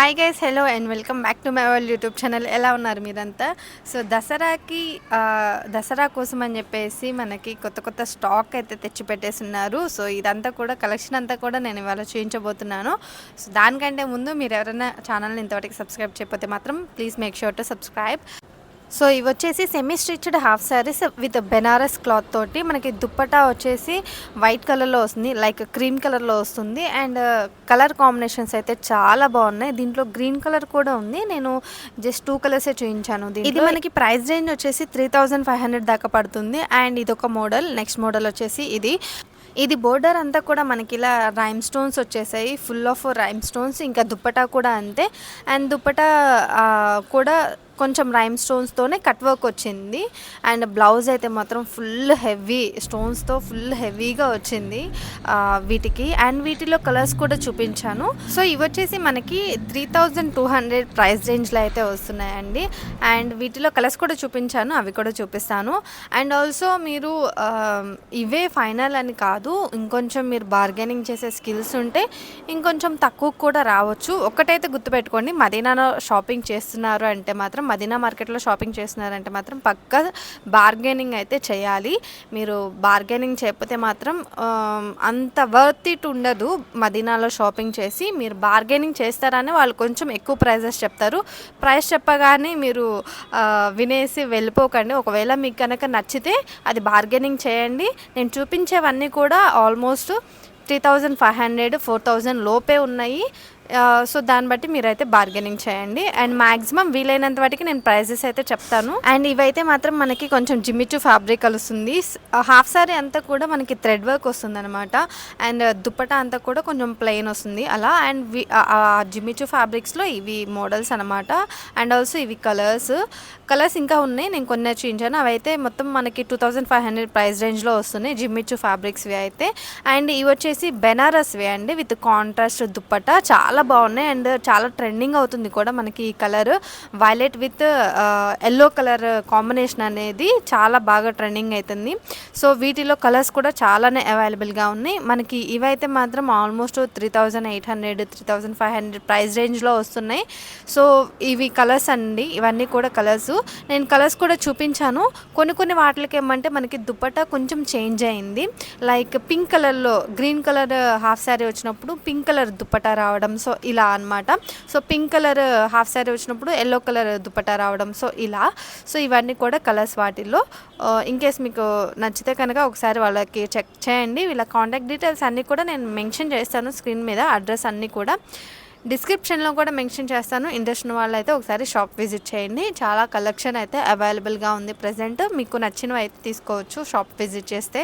Hi guys, hello and welcome back to my world YouTube channel. ఎలా ఉన్నారు మీరంతా? So Dasara కోసం అని చెప్పేసి మనకి కొత్త కొత్త స్టాక్ అయితే తెచ్చి పెట్టేస్తున్నారు. సో ఇదంతా కూడా కలెక్షన్ అంతా కూడా నేను ఇవాళ చూపించబోతున్నాను. సో దానికంటే ముందు మీరు ఎవరైనా ఛానల్ని ఇంతవరకు సబ్స్క్రైబ్ చేయకపోతే మాత్రం please make sure to subscribe. So ఇవి వచ్చేసి semi stitched half saris with Banaras cloth తోటి. మనకి దుప్పటా వచ్చేసి వైట్ కలర్లో వస్తుంది, లైక్ క్రీమ్ కలర్లో వస్తుంది. అండ్ కలర్ కాంబినేషన్స్ అయితే చాలా బాగున్నాయి. దీంట్లో గ్రీన్ కలర్ కూడా ఉంది. నేను జస్ట్ 2 కలర్సే చూపించాను. ఇది మనకి ప్రైస్ రేంజ్ వచ్చేసి 3500 దాకా పడుతుంది. అండ్ ఇది ఒక మోడల్. నెక్స్ట్ మోడల్ వచ్చేసి ఇది బోర్డర్ అంతా కూడా మనకి ఇలా రైమ్ స్టోన్స్ వచ్చేసాయి, ఫుల్ ఆఫ్ రైమ్ స్టోన్స్. ఇంకా దుప్పటా కూడా అంతే. అండ్ దుప్పటా కూడా కొంచెం రైమ్ స్టోన్స్తోనే కట్ వర్క్ వచ్చింది. అండ్ బ్లౌజ్ అయితే మాత్రం ఫుల్ హెవీ స్టోన్స్తో ఫుల్ హెవీగా వచ్చింది వీటికి. అండ్ వీటిలో కలర్స్ కూడా చూపించాను. సో ఇవి వచ్చేసి మనకి 3200 ప్రైస్ రేంజ్లో అయితే వస్తున్నాయండి. అండ్ వీటిలో కలర్స్ కూడా చూపించాను, అవి కూడా చూపిస్తాను. అండ్ ఆల్సో మీరు ఇవే ఫైనల్ అని కాదు, ఇంకొంచెం మీరు బార్గెనింగ్ చేసే స్కిల్స్ ఉంటే ఇంకొంచెం తక్కువ కూడా రావచ్చు. ఒకటైతే గుర్తుపెట్టుకోండి, మదీనాలో షాపింగ్ చేస్తున్నారు అంటే మాత్రం, మదీనా మార్కెట్లో షాపింగ్ చేస్తున్నారంటే మాత్రం పక్కా బార్గెనింగ్ అయితే చేయాలి. మీరు బార్గెనింగ్ చేయకపోతే మాత్రం అంత వర్త్ ఇట్ ఉండదు. మదీనాలో షాపింగ్ చేసి మీరు బార్గెనింగ్ చేస్తారని వాళ్ళు కొంచెం ఎక్కువ ప్రైజెస్ చెప్తారు. ప్రైస్ చెప్పగానే మీరు వినేసి వెళ్ళిపోకండి. ఒకవేళ మీకు కనుక నచ్చితే అది బార్గెనింగ్ చేయండి. నేను చూపించేవన్నీ కూడా ఆల్మోస్ట్ 3500 4000 లోపే ఉన్నాయి. సో దాన్ని బట్టి మీరైతే బార్గెనింగ్ చేయండి. అండ్ మ్యాక్సిమం వీలైనంత వాటికి నేను ప్రైజెస్ అయితే చెప్తాను. అండ్ ఇవైతే మాత్రం మనకి కొంచెం జిమ్మిచు ఫ్యాబ్రిక్ కలుస్తుంది. హాఫ్ సారీ అంతా కూడా మనకి థ్రెడ్ వర్క్ వస్తుంది అనమాట. అండ్ దుప్పటా అంతా కూడా కొంచెం ప్లెయిన్ వస్తుంది అలా. అండ్ జిమ్మిచు ఫ్యాబ్రిక్స్లో ఇవి మోడల్స్ అనమాట. అండ్ ఆల్సో ఇవి కలర్స్ ఇంకా ఉన్నాయి, నేను కొన్ని చూపించాను. అవి అయితే మొత్తం మనకి 2500 ప్రైస్ రేంజ్లో వస్తున్నాయి జిమ్మిచు ఫ్యాబ్రిక్స్వి అయితే. అండ్ ఇవి వచ్చేసి బెనారస్వి అండి, విత్ కాంట్రాస్ట్ దుప్పటా. చాలా బాగున్నాయి అండ్ చాలా ట్రెండింగ్ అవుతుంది కూడా మనకి ఈ colour. Violet with yellow colour combination అనేది చాలా బాగా ట్రెండింగ్ అవుతుంది. సో వీటిలో కలర్స్ కూడా చాలానే అవైలబుల్గా ఉన్నాయి. మనకి ఇవైతే మాత్రం ఆల్మోస్ట్ 3800 3500 ప్రైస్ రేంజ్లో వస్తున్నాయి. సో ఇవి కలర్స్ అండి, ఇవన్నీ కూడా కలర్స్. నేను కలర్స్ కూడా చూపించాను. కొన్ని వాటికి ఏమంటే మనకి దుప్పటా కొంచెం చేంజ్ అయింది. లైక్ పింక్ కలర్లో గ్రీన్ కలర్ హాఫ్ శారీ వచ్చినప్పుడు పింక్ కలర్ దుప్పటా రావడం, సో ఇలా అనమాట. So pink colour half sari వచ్చినప్పుడు ఎల్లో కలర్ దుప్పటా రావడం, సో ఇలా. సో ఇవన్నీ కూడా కలర్స్ వాటిల్లో. ఇన్కేస్ మీకు నచ్చితే కనుక ఒకసారి వాళ్ళకి చెక్ చేయండి. వీళ్ళ కాంటాక్ట్ డీటెయిల్స్ అన్నీ కూడా నేను మెన్షన్ చేస్తాను స్క్రీన్ మీద, అడ్రస్ అన్నీ కూడా డిస్క్రిప్షన్లో కూడా మెన్షన్ చేస్తాను. ఇంట్రెస్ట్ ఉన్న వాళ్ళు అయితే ఒకసారి షాప్ విజిట్ చేయండి. చాలా కలెక్షన్ అయితే అవైలబుల్గా ఉంది ప్రజెంట్. మీకు నచ్చినవి అయితే తీసుకోవచ్చు షాప్ విజిట్ చేస్తే.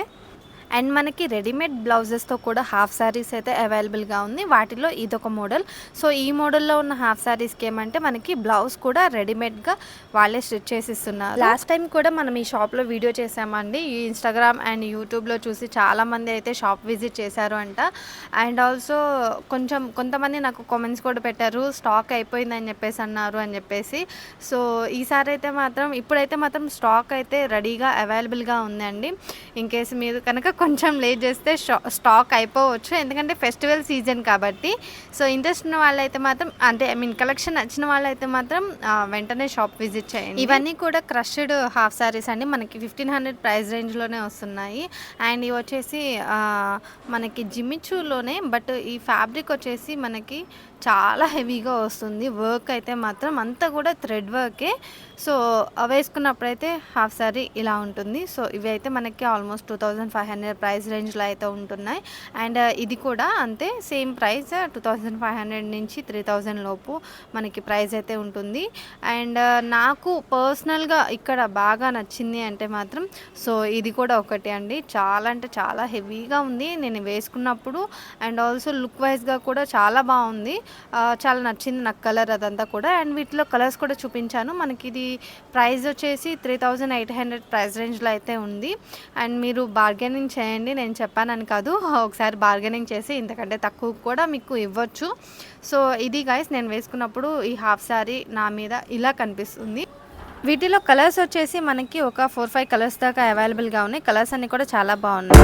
అండ్ మనకి రెడీమేడ్ బ్లౌజెస్తో కూడా హాఫ్ శారీస్ అయితే అవైలబుల్గా ఉంది. వాటిలో ఇదొక మోడల్. సో ఈ మోడల్లో ఉన్న హాఫ్ శారీస్కి ఏమంటే మనకి బ్లౌజ్ కూడా రెడీమేడ్గా వాళ్ళే స్టిచ్ చేసి ఇస్తున్నారు. లాస్ట్ టైం కూడా మనం ఈ షాప్లో వీడియో చేసామండి. ఈ ఇన్స్టాగ్రామ్ అండ్ యూట్యూబ్లో చూసి చాలామంది అయితే షాప్ విజిట్ చేశారు అంట. అండ్ ఆల్సో కొంతమంది నాకు కామెంట్స్ కూడా పెట్టారు, స్టాక్ అయిపోయిందని చెప్పేసి అన్నారు అని చెప్పేసి. సో ఈసారి అయితే ఇప్పుడైతే మాత్రం స్టాక్ అయితే రెడీగా అవైలబుల్గా ఉందండి. ఇన్కేస్ మీరు కనుక కొంచెం లేట్ చేస్తే స్టాక్ అయిపోవచ్చు, ఎందుకంటే ఫెస్టివల్ సీజన్ కాబట్టి. సో ఇంట్రెస్ట్ ఉన్న వాళ్ళైతే మాత్రం కలెక్షన్ నచ్చిన వాళ్ళైతే మాత్రం వెంటనే షాప్ విజిట్ చేయండి. ఇవన్నీ కూడా క్రష్డ్ హాఫ్ శారీస్ అండి, మనకి 1500 ప్రైస్ రేంజ్లోనే వస్తున్నాయి. అండ్ ఇవి వచ్చేసి మనకి జిమ్మిచూలోనే, బట్ ఈ ఫ్యాబ్రిక్ వచ్చేసి మనకి చాలా హెవీగా వస్తుంది. వర్క్ అయితే మాత్రం అంతా కూడా థ్రెడ్ వర్కే. సో వేసుకున్నప్పుడైతే హాఫ్ శారీ ఇలా ఉంటుంది. సో ఇవి అయితే మనకి ఆల్మోస్ట్ 2500 ప్రైస్ రేంజ్లో అయితే ఉంటున్నాయి. అండ్ ఇది కూడా అంతే, సేమ్ ప్రైస్ 2500 నుంచి 3000 లోపు మనకి ప్రైస్ అయితే ఉంటుంది. అండ్ నాకు పర్సనల్గా ఇక్కడ బాగా నచ్చింది అంటే మాత్రం సో ఇది కూడా ఒకటి అండి. చాలా అంటే చాలా హెవీగా ఉంది నేను వేసుకున్నప్పుడు. అండ్ ఆల్సో లుక్ వైజ్గా కూడా చాలా బాగుంది, చాలా నచ్చింది నాకు కలర్ అదంతా కూడా. అండ్ వీటిలో కలర్స్ కూడా చూపించాను. మనకి ఇది ప్రైస్ వచ్చేసి 3800 ప్రైస్ రేంజ్లో అయితే ఉంది. అండ్ మీరు బార్గెనింగ్ చేయండి, నేను చెప్పానని కాదు, ఒకసారి బార్గెనింగ్ చేసి ఇంతకంటే తక్కువ కూడా మీకు ఇవ్వచ్చు. సో ఇది గైస్, నేను వేసుకున్నప్పుడు ఈ హాఫ్ శారీ నా మీద ఇలా కనిపిస్తుంది. వీటిలో కలర్స్ వచ్చేసి మనకి ఒక 4-5 కలర్స్ దాకా అవైలబుల్గా ఉన్నాయి. కలర్స్ అన్నీ కూడా చాలా బాగున్నాయి.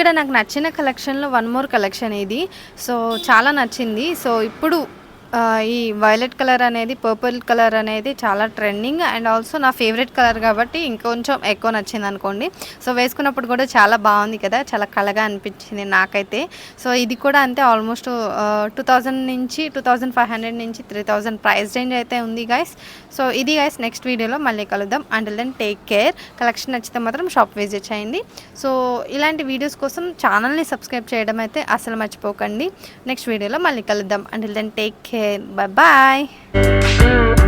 కూడా నాకు నచ్చిన కలెక్షన్‌లో వన్ మోర్ కలెక్షన్ ఇది. సో, చాలా నచ్చింది. సో, ఇప్పుడు ఈ వైలెట్ కలర్ అనేది, పర్పుల్ కలర్ అనేది చాలా ట్రెండింగ్ అండ్ ఆల్సో నా ఫేవరెట్ కలర్ కాబట్టి ఇంకొంచెం ఎక్కువ నచ్చిందనుకోండి. సో, వేసుకున్నప్పుడు కూడా చాలా బాగుంది కదా! చాలా కళగా అనిపించింది నాకైతే. సో, ఇది కూడా అంతే ఆల్మోస్ట్ 2000 నుంచి 2500 నుంచి 3000 ప్రైస్ రేంజ్ అయితే ఉంది గైస్. సో, ఇది గైస్ నెక్స్ట్ వీడియోలో మళ్ళీ కలుద్దాం. Until then take care. Collection నచ్చితే మాత్రం షాప్ విజిట్ చేయండి. సో, ఇలాంటి వీడియోస్ కోసం ఛానల్ని సబ్స్క్రైబ్ చేయడం అయితే అసలు మర్చిపోకండి. నెక్స్ట్ వీడియోలో మళ్ళీ కలుద్దాం. Until then take care. Bye bye.